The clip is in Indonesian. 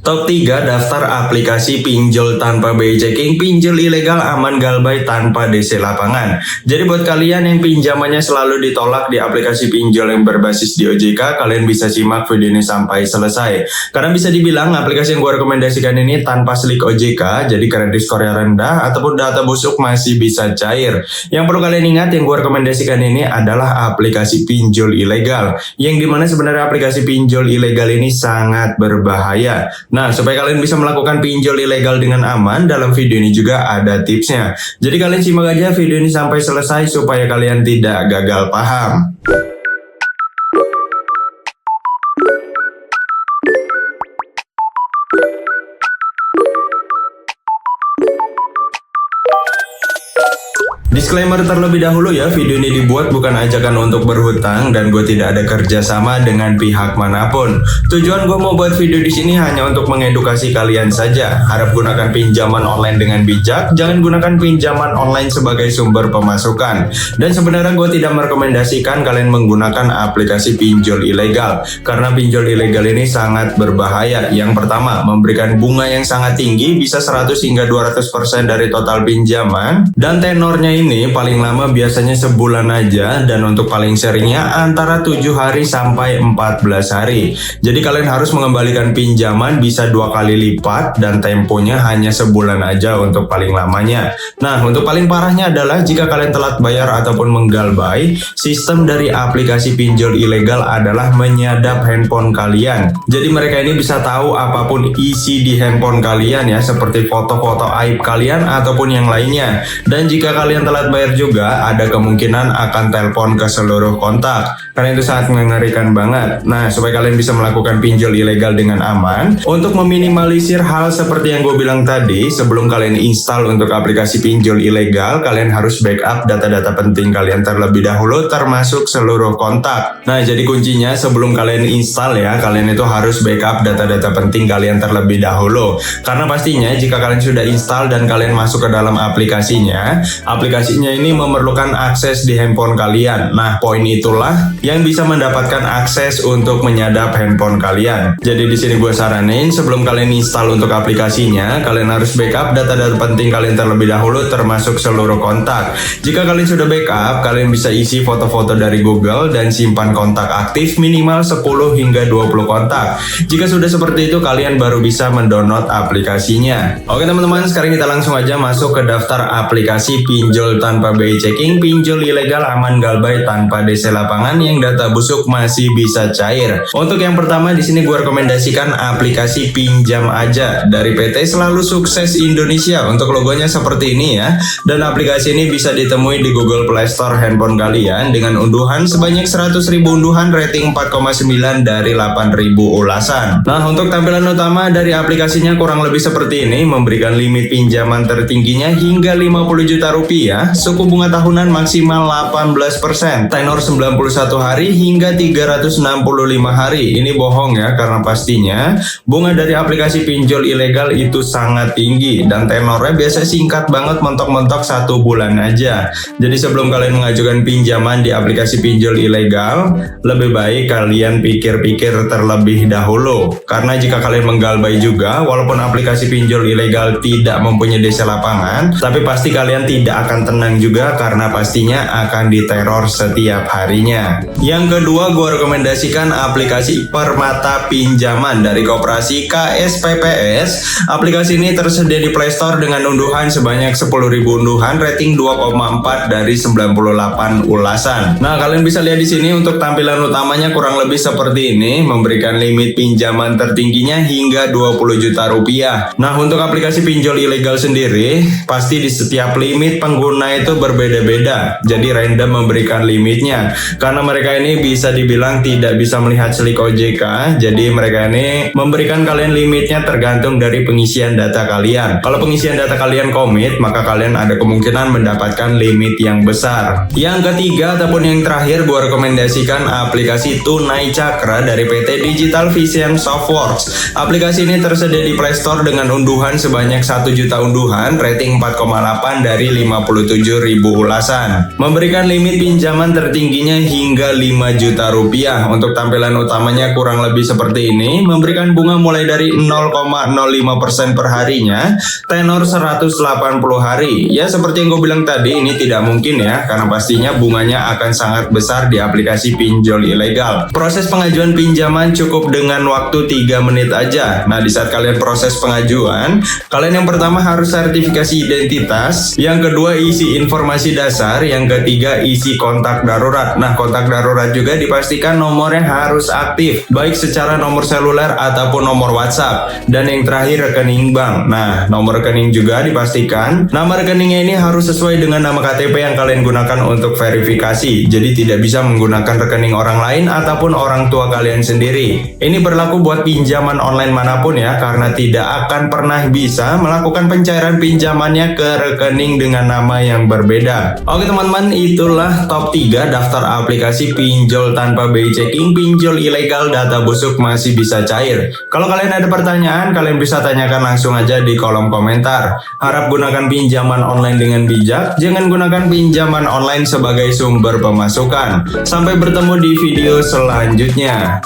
Top 3 daftar aplikasi pinjol tanpa BI checking, pinjol ilegal aman galbay tanpa DC lapangan. Jadi buat kalian yang pinjamannya selalu ditolak di aplikasi pinjol yang berbasis di OJK, kalian bisa simak video ini sampai selesai. Karena bisa dibilang aplikasi yang gue rekomendasikan ini tanpa slik OJK, jadi kredit skornya rendah ataupun data busuk masih bisa cair. Yang perlu kalian ingat, yang gue rekomendasikan ini adalah aplikasi pinjol ilegal, yang dimana sebenarnya aplikasi pinjol ilegal ini sangat berbahaya. Nah, supaya kalian bisa melakukan pinjol ilegal dengan aman, dalam video ini juga ada tipsnya. Jadi kalian simak aja video ini sampai selesai supaya kalian tidak gagal paham. Disclaimer terlebih dahulu ya, video ini dibuat bukan ajakan untuk berhutang dan gue tidak ada kerjasama dengan pihak manapun. Tujuan gue mau buat video di sini hanya untuk mengedukasi kalian saja. Harap gunakan pinjaman online dengan bijak, jangan gunakan pinjaman online sebagai sumber pemasukan. Dan sebenarnya gue tidak merekomendasikan kalian menggunakan aplikasi pinjol ilegal, karena pinjol ilegal ini sangat berbahaya. Yang pertama, memberikan bunga yang sangat tinggi, bisa 100 hingga 200% dari total pinjaman, dan tenornya ini paling lama biasanya sebulan aja, dan untuk paling seringnya antara 7 hari sampai 14 hari. Jadi kalian harus mengembalikan pinjaman bisa 2 kali lipat dan temponya hanya sebulan aja untuk paling lamanya. Nah, untuk paling parahnya adalah jika kalian telat bayar ataupun menggalbay, sistem dari aplikasi pinjol ilegal adalah menyadap handphone kalian. Jadi mereka ini bisa tahu apapun isi di handphone kalian ya, seperti foto-foto aib kalian ataupun yang lainnya. Dan jika kalian telat bayar juga, ada kemungkinan akan telepon ke seluruh kontak. Karena itu sangat mengerikan banget. Nah, supaya kalian bisa melakukan pinjol ilegal dengan aman, untuk meminimalisir hal seperti yang gue bilang tadi, sebelum kalian install untuk aplikasi pinjol ilegal, kalian harus backup data-data penting kalian terlebih dahulu, termasuk seluruh kontak. Nah, jadi kuncinya sebelum kalian install ya, kalian itu harus backup data-data penting kalian terlebih dahulu. Karena pastinya jika kalian sudah install dan kalian masuk ke dalam aplikasinya ini memerlukan akses di handphone kalian. Nah, poin itulah yang bisa mendapatkan akses untuk menyadap handphone kalian. Jadi di sini gue saranin sebelum kalian install untuk aplikasinya, kalian harus backup data-data penting kalian terlebih dahulu, termasuk seluruh kontak. Jika kalian sudah backup, kalian bisa isi foto-foto dari Google dan simpan kontak aktif minimal 10 hingga 20 kontak. Jika sudah seperti itu, kalian baru bisa mendownload aplikasinya. Oke teman-teman, sekarang kita langsung aja masuk ke daftar aplikasi pinjol tanpa BI checking, pinjol ilegal aman galbay tanpa DC lapangan yang data busuk masih bisa cair. Untuk yang pertama di sini gue rekomendasikan aplikasi Pinjam Aja dari PT Selalu Sukses Indonesia. Untuk logonya seperti ini ya. Dan aplikasi ini bisa ditemui di Google Play Store handphone kalian dengan unduhan sebanyak 100.000 unduhan, rating 4,9 dari 8.000 ulasan. Nah, untuk tampilan utama dari aplikasinya kurang lebih seperti ini, memberikan limit pinjaman tertingginya hingga 50 juta rupiah, suku bunga tahunan maksimal 18%, tenor 91 hari hingga 365 hari. Ini bohong ya, karena pastinya bunga dari aplikasi pinjol ilegal itu sangat tinggi dan tenornya biasa singkat banget, mentok-mentok 1 bulan aja. Jadi sebelum kalian mengajukan pinjaman di aplikasi pinjol ilegal, lebih baik kalian pikir-pikir terlebih dahulu. Karena jika kalian menggalbay juga, walaupun aplikasi pinjol ilegal tidak mempunyai DC lapangan, tapi pasti kalian tidak akan tenang juga karena pastinya akan diteror setiap harinya. Yang kedua, gue rekomendasikan aplikasi Permata Pinjaman dari Koperasi KSPPS. Aplikasi ini tersedia di Play Store dengan unduhan sebanyak 10.000 unduhan, rating 2,4 dari 98 ulasan. Nah, kalian bisa lihat di sini untuk tampilan utamanya kurang lebih seperti ini, memberikan limit pinjaman tertingginya hingga 20 juta rupiah. Nah, untuk aplikasi pinjol ilegal sendiri, pasti di setiap limit pengguna itu berbeda-beda, jadi random memberikan limitnya. Karena mereka ini bisa dibilang tidak bisa melihat slik OJK, jadi mereka ini memberikan kalian limitnya tergantung dari pengisian data kalian. Kalau pengisian data kalian komit, maka kalian ada kemungkinan mendapatkan limit yang besar. Yang ketiga ataupun yang terakhir, gue rekomendasikan aplikasi Tunai Cakra dari PT Digital Vision Softworks. Aplikasi ini tersedia di Play Store dengan unduhan sebanyak 1 juta unduhan, rating 4,8 dari 50 ulasan. Memberikan limit pinjaman tertingginya hingga 5 juta rupiah. Untuk tampilan utamanya kurang lebih seperti ini. Memberikan bunga mulai dari 0,05% per harinya, tenor 180 hari. Ya seperti yang gue bilang tadi, ini tidak mungkin ya, karena pastinya bunganya akan sangat besar di aplikasi pinjol ilegal. Proses pengajuan pinjaman cukup dengan waktu 3 menit aja. Nah, di saat kalian proses pengajuan, kalian yang pertama harus sertifikasi identitas, yang kedua isi informasi dasar, yang ketiga isi kontak darurat. Nah, kontak darurat juga dipastikan nomornya harus aktif, baik secara nomor seluler ataupun nomor WhatsApp. Dan yang terakhir rekening bank. Nah, nomor rekening juga dipastikan. Nama rekeningnya ini harus sesuai dengan nama KTP yang kalian gunakan untuk verifikasi. Jadi tidak bisa menggunakan rekening orang lain ataupun orang tua kalian sendiri. Ini berlaku buat pinjaman online manapun ya, karena tidak akan pernah bisa melakukan pencairan pinjamannya ke rekening dengan nama yang berbeda. Oke teman-teman, itulah top 3 daftar aplikasi pinjol tanpa BI checking, pinjol ilegal, data busuk masih bisa cair. Kalau kalian ada pertanyaan, kalian bisa tanyakan langsung aja di kolom komentar. Harap gunakan pinjaman online dengan bijak, jangan gunakan pinjaman online sebagai sumber pemasukan. Sampai bertemu di video selanjutnya.